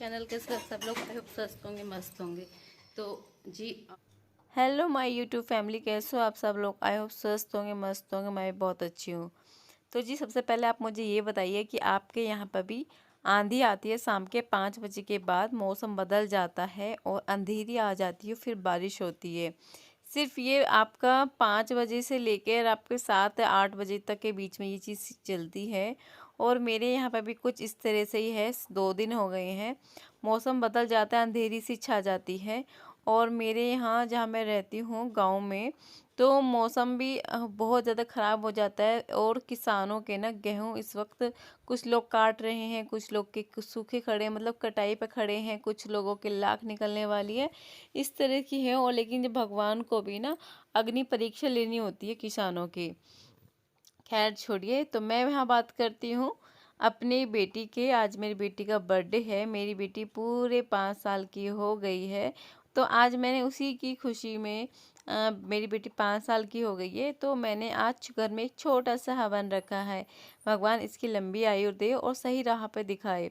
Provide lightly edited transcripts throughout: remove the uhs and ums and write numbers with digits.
Channel के साथ सब लोग आई होप स्वस्थ होंगे, मस्त होंगे। तो जी, हेलो माय यूट्यूब फैमिली, कैसे हो आप सब लोग। आई होप स्वस्थ होंगे, मस्त होंगे। मैं भी बहुत अच्छी हूँ। तो जी, सबसे पहले आप मुझे ये बताइए कि आपके यहाँ पर भी आंधी आती है शाम के 5 बजे के बाद, मौसम बदल जाता है और अंधेरी आ जाती है, फिर बारिश होती है। सिर्फ ये आपका 5 बजे से लेकर आपके 7 या 8 बजे तक के बीच में ये चीज़ चलती है। और मेरे यहाँ पर भी कुछ इस तरह से ही है। 2 दिन हो गए हैं, मौसम बदल जाता है, अंधेरी सी छा जाती है। और मेरे यहाँ जहाँ मैं रहती हूँ गांव में, तो मौसम भी बहुत ज़्यादा ख़राब हो जाता है। और किसानों के ना गेहूँ इस वक्त कुछ लोग काट रहे हैं, कुछ लोग के सूखे खड़े हैं, मतलब कटाई पे खड़े हैं, कुछ लोगों के लाख निकलने वाली है, इस तरह की है। और लेकिन जब भगवान को भी ना अग्नि परीक्षा लेनी होती है किसानों की। खैर छोड़िए, तो मैं यहाँ बात करती हूँ अपनी बेटी के। आज मेरी बेटी का बर्थडे है। मेरी बेटी पूरे 5 साल की हो गई है। तो आज मैंने उसी की खुशी में मेरी बेटी 5 साल की हो गई है, तो मैंने आज घर में एक छोटा सा हवन रखा है। भगवान इसकी लंबी आयु दे और सही राह पे दिखाए।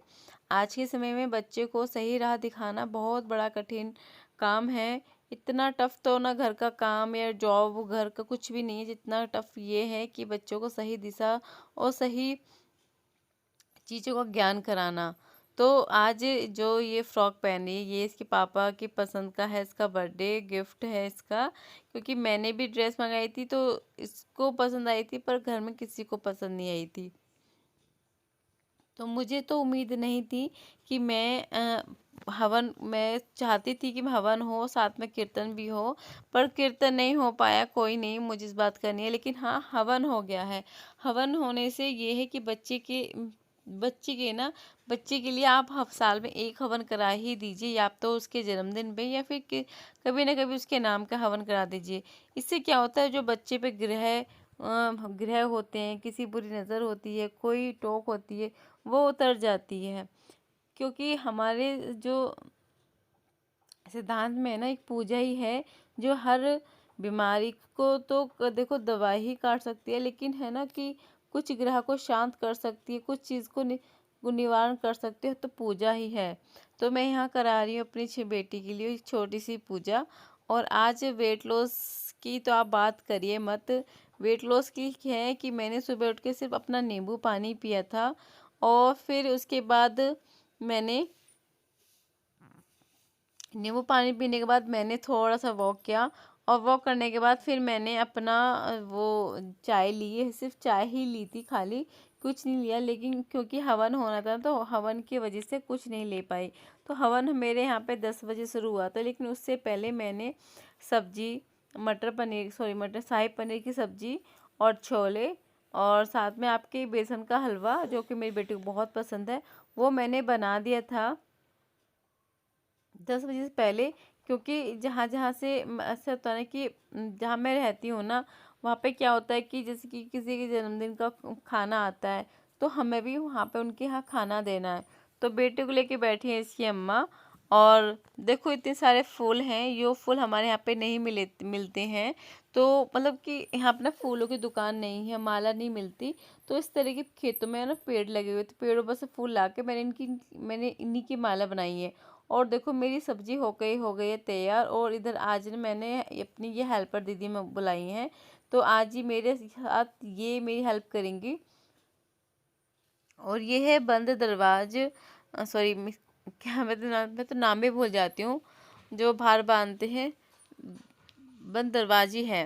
आज के समय में बच्चे को सही राह दिखाना बहुत बड़ा कठिन काम है। इतना टफ तो ना घर का काम या जॉब घर का कुछ भी नहीं है, जितना टफ ये है कि बच्चों को सही दिशा और सही चीज़ों का ज्ञान कराना। तो आज जो ये फ्रॉक पहनी है, ये इसके पापा की पसंद का है, इसका बर्थडे गिफ्ट है इसका। क्योंकि मैंने भी ड्रेस मंगाई थी तो इसको पसंद आई थी, पर घर में किसी को पसंद नहीं आई थी। तो मुझे तो उम्मीद नहीं थी कि हवन, मैं चाहती थी कि हवन हो, साथ में कीर्तन भी हो, पर कीर्तन नहीं हो पाया। कोई नहीं, मुझे इस बात करनी है, लेकिन हाँ, हवन हो गया है। हवन होने से ये है कि बच्चे के लिए आप साल में एक हवन करा ही दीजिए, या आप तो उसके जन्मदिन पे या फिर कभी ना कभी उसके नाम का हवन करा दीजिए। इससे क्या होता है, जो बच्चे पे ग्रह होते हैं, किसी बुरी नज़र होती है, कोई टोक होती है, वो उतर जाती है। क्योंकि हमारे जो सिद्धांत में है ना, एक पूजा ही है जो हर बीमारी को तो देखो दवाई ही काट सकती है, लेकिन है ना कि कुछ ग्रह को शांत कर सकती है, कुछ चीज़ को निवारण कर सकती है, तो पूजा ही है। तो मैं यहाँ करा रही हूँ अपनी बेटी के लिए एक छोटी सी पूजा। और आज वेट लॉस की तो आप बात करिए मत। वेट लॉस की है कि मैंने सुबह उठ के सिर्फ अपना नींबू पानी पिया था, और फिर उसके बाद मैंने नींबू पानी पीने के बाद मैंने थोड़ा सा वॉक किया। और वॉक करने के बाद फिर मैंने अपना वो चाय ली है, सिर्फ चाय ही ली थी, खाली कुछ नहीं लिया। लेकिन क्योंकि हवन होना था तो हवन की वजह से कुछ नहीं ले पाई। तो हवन मेरे यहाँ पे 10 बजे शुरू हुआ था, लेकिन उससे पहले मैंने सब्जी, मटर शाही पनीर की सब्जी और छोले, और साथ में आपके बेसन का हलवा, जो कि मेरी बेटी को बहुत पसंद है, वो मैंने बना दिया था 10 बजे से पहले। क्योंकि जहाँ जहाँ से ऐसा होता है ना कि जहाँ मैं रहती हूँ ना, वहाँ पे क्या होता है कि जैसे कि किसी के जन्मदिन का खाना आता है, तो हमें भी वहाँ पे उनके यहाँ खाना देना है। तो बेटे को लेके बैठी है इसकी अम्मा। और देखो इतने सारे फूल हैं, ये फूल हमारे यहाँ पे नहीं मिलते हैं। तो मतलब कि यहाँ पे ना फूलों की दुकान नहीं है, माला नहीं मिलती। तो इस तरह के खेतों में ना पेड़ लगे हुए, तो पेड़ों पर से फूल ला के मैंने इन्हीं की माला बनाई है। और देखो मेरी सब्जी हो गई है तैयार। और इधर आज न मैंने अपनी ये हेल्पर दीदी में बुलाई हैं, तो आज ही मेरे साथ ये मेरी हेल्प करेंगी। और ये है बंद दरवाज, सॉरी, क्या मैं तो नाम भी भूल जाती हूँ, जो बाहर बांधते हैं, बंद दरवाजी है।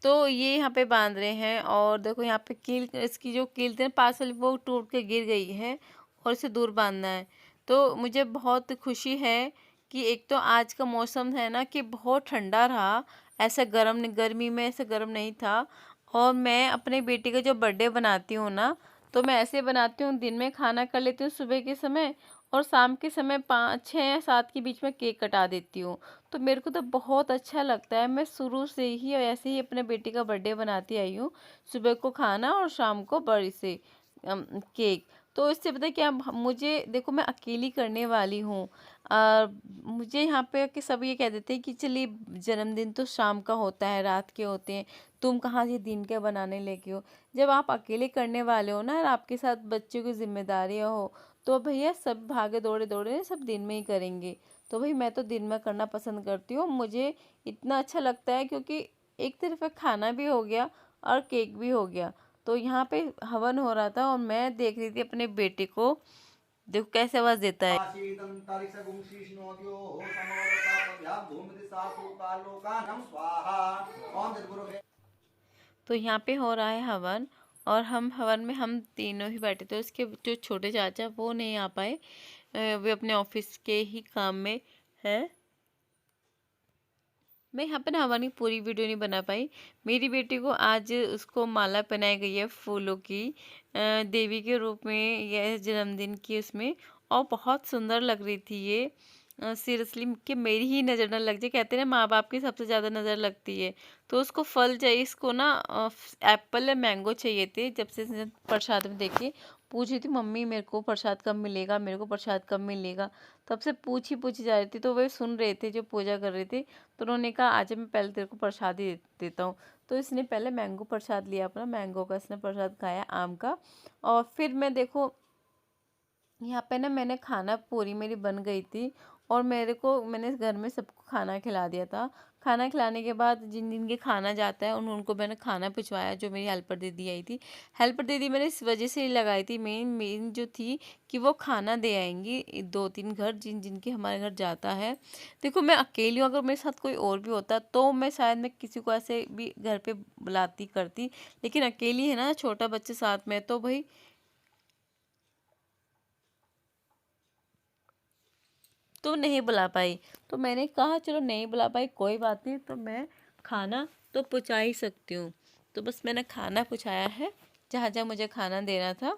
तो ये यहाँ पे बांध रहे हैं। और देखो यहाँ पे इसकी जो कील थी ना पास वाली, वो टूट के गिर गई है, और इसे दूर बांधना है। तो मुझे बहुत खुशी है कि एक तो आज का मौसम है ना कि बहुत ठंडा रहा, ऐसा गर्मी में ऐसा गर्म नहीं था। और मैं अपने बेटे का जो बर्थडे बनाती हूँ ना, तो मैं ऐसे बनाती हूँ, दिन में खाना कर लेती हूँ सुबह के समय, और शाम के समय 5, 6 या 7 के बीच में केक कटा देती हूँ। तो मेरे को तो बहुत अच्छा लगता है। मैं शुरू से ही ऐसे ही अपने बेटी का बर्थडे बनाती आई हूँ, सुबह को खाना और शाम को बड़ी से केक। तो इससे पता है क्या, मुझे देखो मैं अकेली करने वाली हूँ। मुझे यहाँ पे कि सब ये कह देते हैं कि चलिए जन्मदिन तो शाम का होता है, रात के होते हैं, तुम कहाँ से दिन के बनाने लेके हो। जब आप अकेले करने वाले हो ना, और आपके साथ बच्चों की जिम्मेदारियाँ हो, तो भैया सब भागे दौड़े दौड़े सब दिन में ही करेंगे। तो भाई मैं तो दिन में करना पसंद करती हूँ, मुझे इतना अच्छा लगता है क्योंकि एक तरफ खाना भी हो गया और केक भी हो गया। तो यहाँ पे हवन हो रहा था और मैं देख रही थी अपने बेटे को, देखो कैसे आवाज देता है। तो यहाँ पे हो रहा है हवन, और हम हवन में हम तीनों ही बैठे थे। उसके जो छोटे चाचा वो नहीं आ पाए, वे अपने ऑफिस के ही काम में है। मैं यहाँ पे ना हवन की पूरी वीडियो नहीं बना पाई। मेरी बेटी को आज उसको माला पहनाई गई है फूलों की, देवी के रूप में, यह जन्मदिन की उसमें, और बहुत सुंदर लग रही थी ये। सीरियसली कि मेरी ही नज़र ना लग जाए, कहते हैं ना माँ बाप की सबसे ज़्यादा नज़र लगती है। तो उसको फल चाहिए, इसको ना एप्पल या मैंगो चाहिए थे। जब से इसने प्रसाद में देखे पूछ रही थी मम्मी मेरे को प्रसाद कब मिलेगा, मेरे को प्रसाद कब मिलेगा, तब से पूछी जा रही थी। तो वे सुन रहे थे जो पूजा कर रहे थे, तो उन्होंने कहा आज मैं पहले तेरे को प्रसाद ही देता हूँ। तो इसने पहले मैंगो प्रसाद लिया, अपना मैंगो का इसने प्रसाद खाया, आम का। और फिर मैं देखो यहाँ पे ना मैंने खाना, पूरी मेरी बन गई थी और मैंने घर में सबको खाना खिला दिया था। खाना खिलाने के बाद जिन जिनके खाना जाता है उनको मैंने खाना भिजवाया, जो मेरी हेल्पर दीदी आई थी। हेल्पर दीदी मैंने इस वजह से ही लगाई थी, मेन मेन जो थी कि वो खाना दे आएंगी 2-3 घर जिन जिनके हमारे घर जाता है। देखो मैं अकेली हूँ, अगर मेरे साथ कोई और भी होता तो मैं शायद मैं किसी को ऐसे भी घर पे बुलाती करती, लेकिन अकेली है ना, छोटा बच्चा साथ में, तो भाई तो नहीं बुला पाई। तो मैंने कहा चलो नहीं बुला पाई कोई बात नहीं, तो मैं खाना तो पहुँचा ही सकती हूँ। तो बस मैंने खाना पहुँचाया है जहाँ जहाँ मुझे खाना देना था।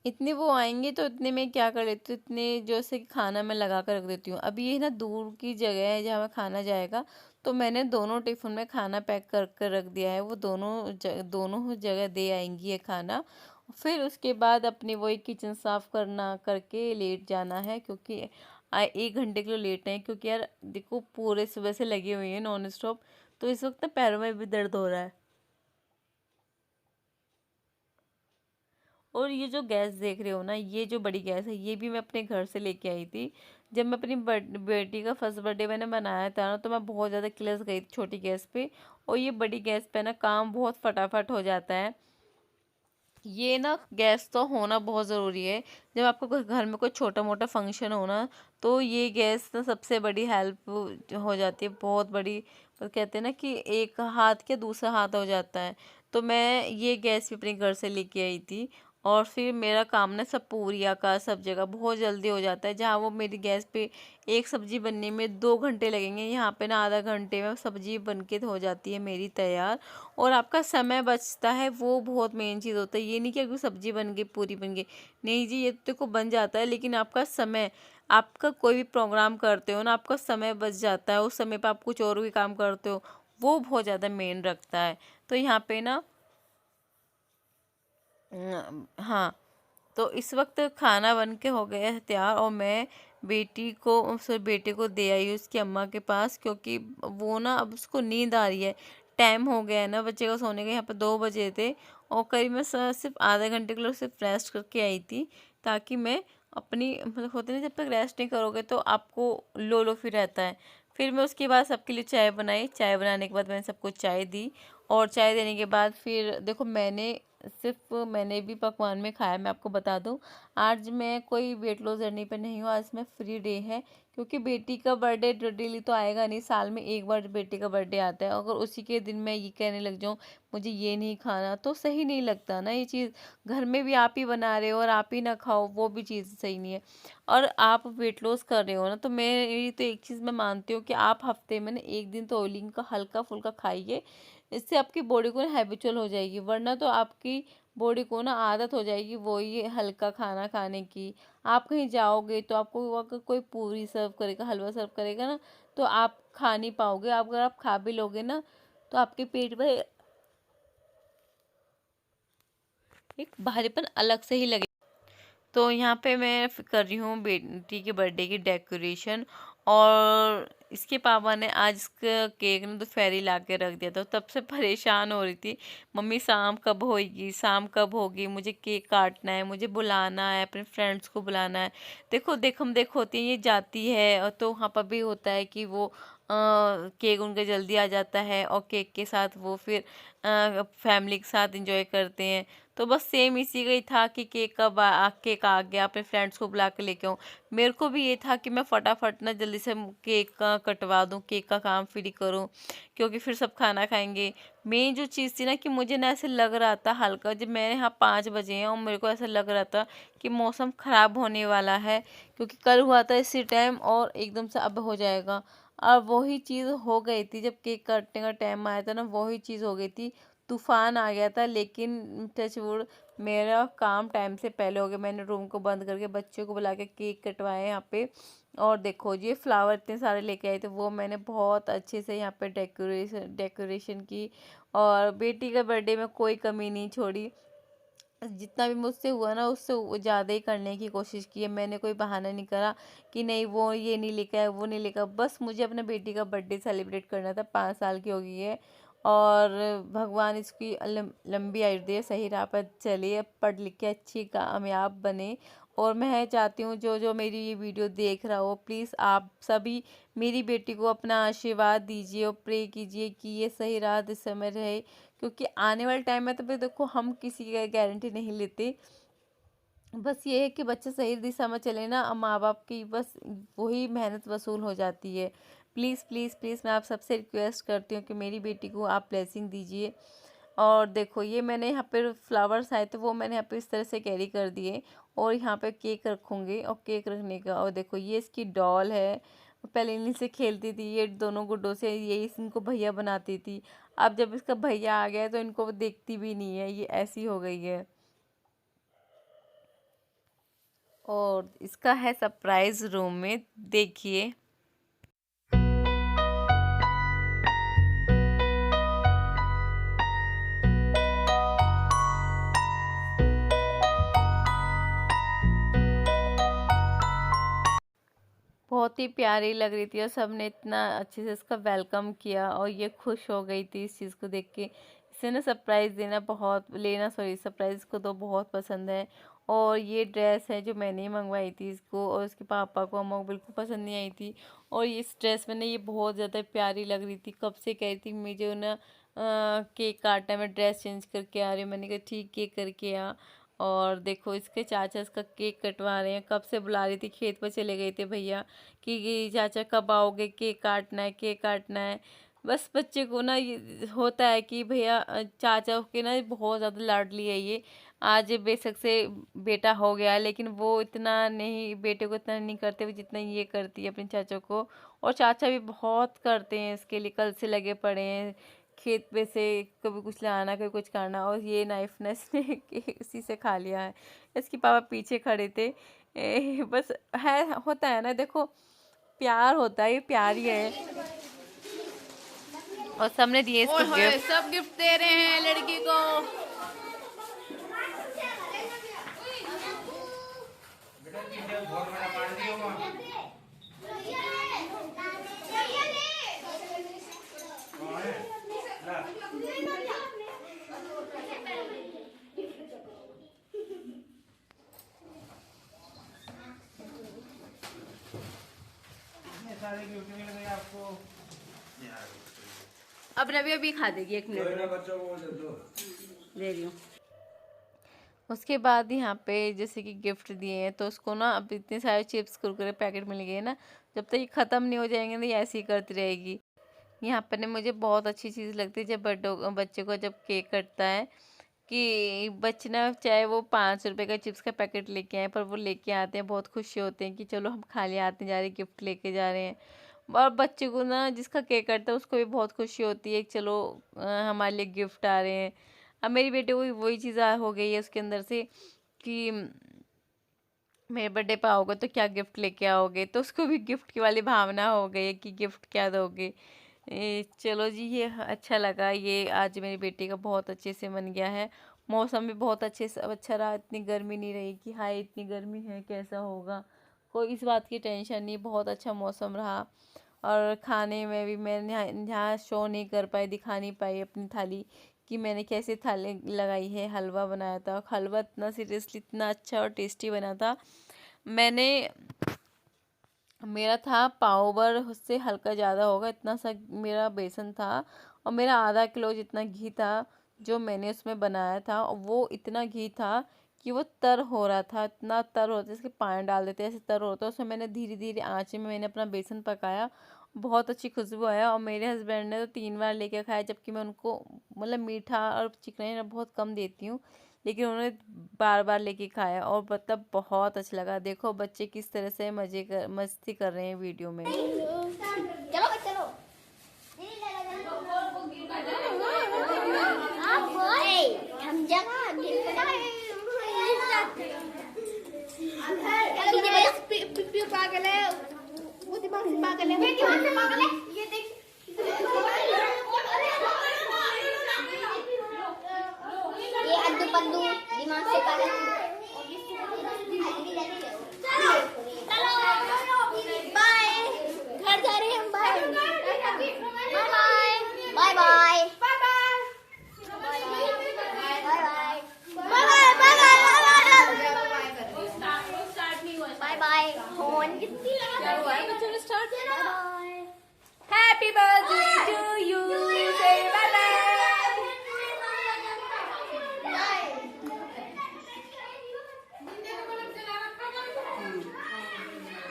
इतने वो आएंगे तो इतने में क्या कर लेती हूँ, इतने जो से कि खाना मैं लगा कर रख देती हूँ। अभी ये ना दूर की जगह है जहाँ मैं खाना जाएगा, तो मैंने दोनों टिफ़िन में खाना पैक कर कर रख दिया है। वो दोनों जगह दे आएंगी ये खाना। फिर उसके बाद अपनी वही किचन साफ करना करके लेट जाना है, क्योंकि 1 घंटे के लिए लेट है, क्योंकि यार देखो पूरे सुबह से लगी हुई है नॉन स्टॉप। तो इस वक्त ना पैरों में भी दर्द हो रहा है। और ये जो गैस देख रहे हो ना, ये जो बड़ी गैस है, ये भी मैं अपने घर से लेके आई थी। जब मैं अपनी बेटी का फर्स्ट बर्थडे मैंने बनाया था ना, तो मैं बहुत ज़्यादा किलस गई थी छोटी गैस पे। और ये बड़ी गैस पे ना काम बहुत फटाफट हो जाता है। ये ना गैस तो होना बहुत ज़रूरी है। जब आपको कोई घर में कोई छोटा मोटा फंक्शन हो ना, तो ये गैस ना सबसे बड़ी हेल्प हो जाती है, बहुत बड़ी। तो कहते हैं ना कि एक हाथ के दूसरा हाथ हो जाता है। तो मैं ये गैस भी अपने घर से लेके आई थी। और फिर मेरा काम ना सब पूरिया का सब जगह बहुत जल्दी हो जाता है। जहाँ वो मेरी गैस पे एक सब्जी बनने में 2 घंटे लगेंगे, यहाँ पे ना आधा घंटे में सब्जी बन के हो जाती है मेरी तैयार। और आपका समय बचता है, वो बहुत मेन चीज़ होता है। ये नहीं कि अगर सब्जी बन गई पूरी बन गई, नहीं जी, ये तो देखो बन जाता है, लेकिन आपका समय, आपका कोई भी प्रोग्राम करते हो ना, आपका समय बच जाता है, उस समय पर आप कुछ और भी काम करते हो, वो बहुत ज़्यादा मेन रखता है। तो यहाँ पे ना हाँ, तो इस वक्त खाना बन के हो गया है तैयार, और मैं बेटे को दे आई हूँ उसकी अम्मा के पास, क्योंकि वो ना अब उसको नींद आ रही है। टाइम हो गया है ना बच्चे को सोने के, यहाँ पे 2 बजे थे। और करीब मैं सिर्फ आधे घंटे के लिए सिर्फ रेस्ट करके आई थी, ताकि मैं अपनी मतलब होते नहीं, जब तक रेस्ट नहीं करोगे तो आपको लो लो फिर रहता है। फिर मैं उसके बाद सबके लिए चाय बनाई, चाय बनाने के बाद मैंने सबको चाय दी। और चाय देने के बाद फिर देखो मैंने भी पकवान में खाया। मैं आपको बता दूं, आज मैं कोई वेट लॉस जर्नी पर नहीं हूँ, आज मैं फ्री डे है, क्योंकि बेटी का बर्थडे डेली तो आएगा नहीं, साल में एक बार बेटी का बर्थडे आता है। अगर उसी के दिन मैं ये कहने लग जाऊँ मुझे ये नहीं खाना, तो सही नहीं लगता ना ये चीज़। घर में भी आप ही बना रहे हो और आप ही ना खाओ, वो भी चीज़ सही नहीं है। और आप वेट लॉस कर रहे हो ना, तो मेरी तो एक चीज़ मैं मानती हूँ कि आप हफ्ते में ना एक दिन तो ऑयलिंग का हल्का फुल्का खाइए। इससे आपकी बॉडी को ना हैबिचुअल हो जाएगी, वरना तो आपकी बॉडी को ना आदत हो जाएगी वो ये हल्का खाना खाने की। आप कहीं जाओगे तो आपको अगर कोई पूरी सर्व करेगा, हलवा सर्व करेगा ना, तो आप खा नहीं पाओगे। आप अगर आप खा भी लोगे ना, तो आपके पेट में एक भारीपन अलग से ही लगेगा। तो यहाँ पे मैं कर रही हूँ बेटी के बर्थडे की डेकोरेशन। और इसके पापा ने आज इसका केक ना दोपहरी ला के रख दिया था, तो तब से परेशान हो रही थी, मम्मी शाम कब होगी, शाम कब होगी, मुझे केक काटना है, मुझे बुलाना है, अपने फ्रेंड्स को बुलाना है। देखो देखम देख होती है, ये जाती है और तो वहाँ पर भी होता है कि वो केक उनका जल्दी आ जाता है और केक के साथ वो फिर फैमिली के साथ एंजॉय करते हैं। तो बस सेम इसी का ही था कि केक आ गया, अपने फ्रेंड्स को बुला के लेके आऊँ। मेरे को भी ये था कि मैं फटाफट ना जल्दी से केक का कटवा दूँ, केक का काम फ्री करूँ, क्योंकि फिर सब खाना खाएंगे। मेन जो चीज़ थी ना कि मुझे ना ऐसे लग रहा था हल्का, जब मैंने यहाँ 5 बजे हैं और मेरे को ऐसा लग रहा था कि मौसम ख़राब होने वाला है, क्योंकि कल हुआ था इसी टाइम और एकदम से अब हो जाएगा। और वही चीज़ हो गई थी, जब केक काटने का टाइम आया था ना वही चीज़ हो गई थी, तूफान आ गया था। लेकिन टच वुड मेरा काम टाइम से पहले हो गया, मैंने रूम को बंद करके बच्चों को बुला के केक कटवाए यहाँ पे। और देखो ये फ्लावर इतने सारे लेके आए थे, वो मैंने बहुत अच्छे से यहाँ पे डेकोरेशन की। और बेटी का बर्थडे में कोई कमी नहीं छोड़ी, जितना भी मुझसे हुआ ना उससे ज़्यादा ही करने की कोशिश की है। मैंने कोई बहाना नहीं करा कि नहीं वो ये नहीं लेकर आया, वो नहीं लेकर, बस मुझे अपने बेटी का बर्थडे सेलिब्रेट करना था। 5 साल की हो गई है और भगवान इसकी लंबी आयु दे, सही राह पर चले, पढ़ लिख के अच्छी कामयाब बने। और मैं चाहती हूँ जो जो मेरी ये वीडियो देख रहा हो, प्लीज़ आप सभी मेरी बेटी को अपना आशीर्वाद दीजिए और प्रे कीजिए कि ये सही राह दिशा में रहे, क्योंकि आने वाले टाइम में तो फिर देखो हम किसी की गारंटी नहीं लेते। बस ये है कि बच्चे सही दिशा में चले ना, माँ बाप की बस वही मेहनत वसूल हो जाती है। प्लीज़ प्लीज़ प्लीज़ मैं आप सबसे रिक्वेस्ट करती हूँ कि मेरी बेटी को आप ब्लेसिंग दीजिए। और देखो ये मैंने यहाँ पर फ्लावर्स आए थे वो मैंने यहाँ पे इस तरह से कैरी कर दिए, और यहाँ पे केक रखूँगी। और केक रखने का, और देखो ये इसकी डॉल है, पहले इन्हीं से खेलती थी, ये दोनों गुड्डों से यही इनको भैया बनाती थी। अब जब इसका भैया आ गया है तो इनको वो देखती भी नहीं है, ये ऐसी हो गई है। और इसका है सरप्राइज रूम में, देखिए। बहुत ही प्यारी लग रही थी और सबने इतना अच्छे से इसका वेलकम किया, और ये खुश हो गई थी इस चीज़ को देख के। इसे ना सरप्राइज़ देना बहुत लेना सॉरी सरप्राइज़ को तो बहुत पसंद है। और ये ड्रेस है जो मैंने ही मंगवाई थी इसको, और इसके पापा को अम्मा को बिल्कुल पसंद नहीं आई थी। और इस ड्रेस में ना ये बहुत ज़्यादा प्यारी लग रही थी, कब से कह रही थी मुझे ना केक काटना, मैं ड्रेस चेंज करके आ रही हूँ। मैंने कहा ठीक है करके आ। और देखो इसके चाचा इसका केक कटवा रहे हैं, कब से बुला रही थी, खेत पर चले गए थे भैया कि चाचा कब आओगे, केक काटना है, केक काटना है। बस बच्चे को ना ये होता है कि भैया चाचा के ना बहुत ज़्यादा लाडली है ये। आज बेशक से बेटा हो गया है, लेकिन वो इतना नहीं, बेटे को इतना नहीं करते हुए जितना ये करती है अपने चाचा को। और चाचा भी बहुत करते हैं इसके लिए, कल से लगे पड़े हैं खेत पे से, कभी कुछ लाना कभी कुछ करना। और ये नाइफ ने इसने इसी से खा लिया है। इसके पापा पीछे खड़े थे। बस है, होता है ना, देखो प्यार होता है, ये प्यार ही है। और सबने दिए इसको गिफ्ट, सब गिफ्ट दे रहे हैं लड़की को। सारे गिफ्ट मिल गए आपको। अब रवि अभी खा देगी, 1 मिनट बच्चों को दे रही हूँ। उसके बाद यहाँ पे जैसे कि गिफ्ट दिए हैं, तो उसको ना अब इतने सारे चिप्स कुरकुरे पैकेट मिल गए ना, जब तक ये ख़त्म नहीं हो जाएंगे ना ये ऐसे ही करती रहेगी। यहाँ पर ना मुझे बहुत अच्छी चीज़ लगती है जब बच्चे को जब केक कटता है, कि बच्चे ना चाहे वो 5 रुपए का चिप्स का पैकेट लेके आए, पर वो लेके आते हैं, बहुत खुशी होते हैं कि चलो हम खाली आते जा रहे हैं, गिफ्ट लेके जा रहे हैं। और बच्चे को ना जिसका केक कटता है उसको भी बहुत खुशी होती है कि चलो हमारे लिए गिफ्ट आ रहे हैं। अब मेरी बेटे को भी वही चीज़ हो गई है उसके अंदर से कि मेरे बर्थडे पे आओगे तो क्या गिफ्ट लेके आओगे, तो उसको भी गिफ्ट की वाली भावना हो गई है कि गिफ्ट क्या दोगे। चलो जी, ये अच्छा लगा, ये आज मेरी बेटी का बहुत अच्छे से बन गया है। मौसम भी बहुत अच्छा रहा, इतनी गर्मी नहीं रही कि हाय इतनी गर्मी है कैसा होगा, कोई इस बात की टेंशन नहीं, बहुत अच्छा मौसम रहा। और खाने में भी मैंने यहाँ शो नहीं कर पाई, दिखा नहीं पाई अपनी थाली कि मैंने कैसे थाली लगाई है। हलवा बनाया था, हलवा इतना सीरियसली इतना अच्छा और टेस्टी बना था। मेरा था पाव भर, उससे हल्का ज़्यादा होगा इतना सा मेरा बेसन था, और मेरा आधा किलो जितना घी था जो मैंने उसमें बनाया था। और वो इतना घी था कि वो तर हो रहा था, इतना तर होता है, इसके पानी डाल देते ऐसे तर होता है। उसमें मैंने धीरे धीरे आंच में मैंने अपना बेसन पकाया, बहुत अच्छी खुशबू आया। और मेरे हस्बैंड ने तो 3 बार लेके खाया, जबकि मैं उनको मतलब मीठा और चिकन बहुत कम देती हूँ, लेकिन उन्होंने बार बार लेके खाया और मतलब बहुत अच्छा लगा। देखो बच्चे किस तरह से मस्ती कर रहे हैं वीडियो में। चलो चलो हम जगह पागल है, वो दिमाग से पागल है, दिमाग से पागल है। ये देख ये अद्दू पद्दू दिमाग से पागल है। बाय, घर जा रहे हैं हम। Bye bye bye bye bye. Phone कितनी लगा हुआ है बच्चों ने स्टार्ट किया। Bye happy birthday to you, say bye bye.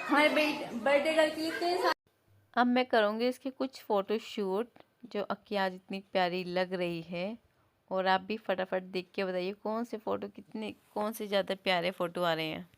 हमारे बर्थडे गर्ल के लिए अब मैं करूँगी इसके कुछ फ़ोटो शूट, जो अक्की आज इतनी प्यारी लग रही है। और आप भी फटाफट देख के बताइए कौन से ज़्यादा प्यारे फ़ोटो आ रहे हैं।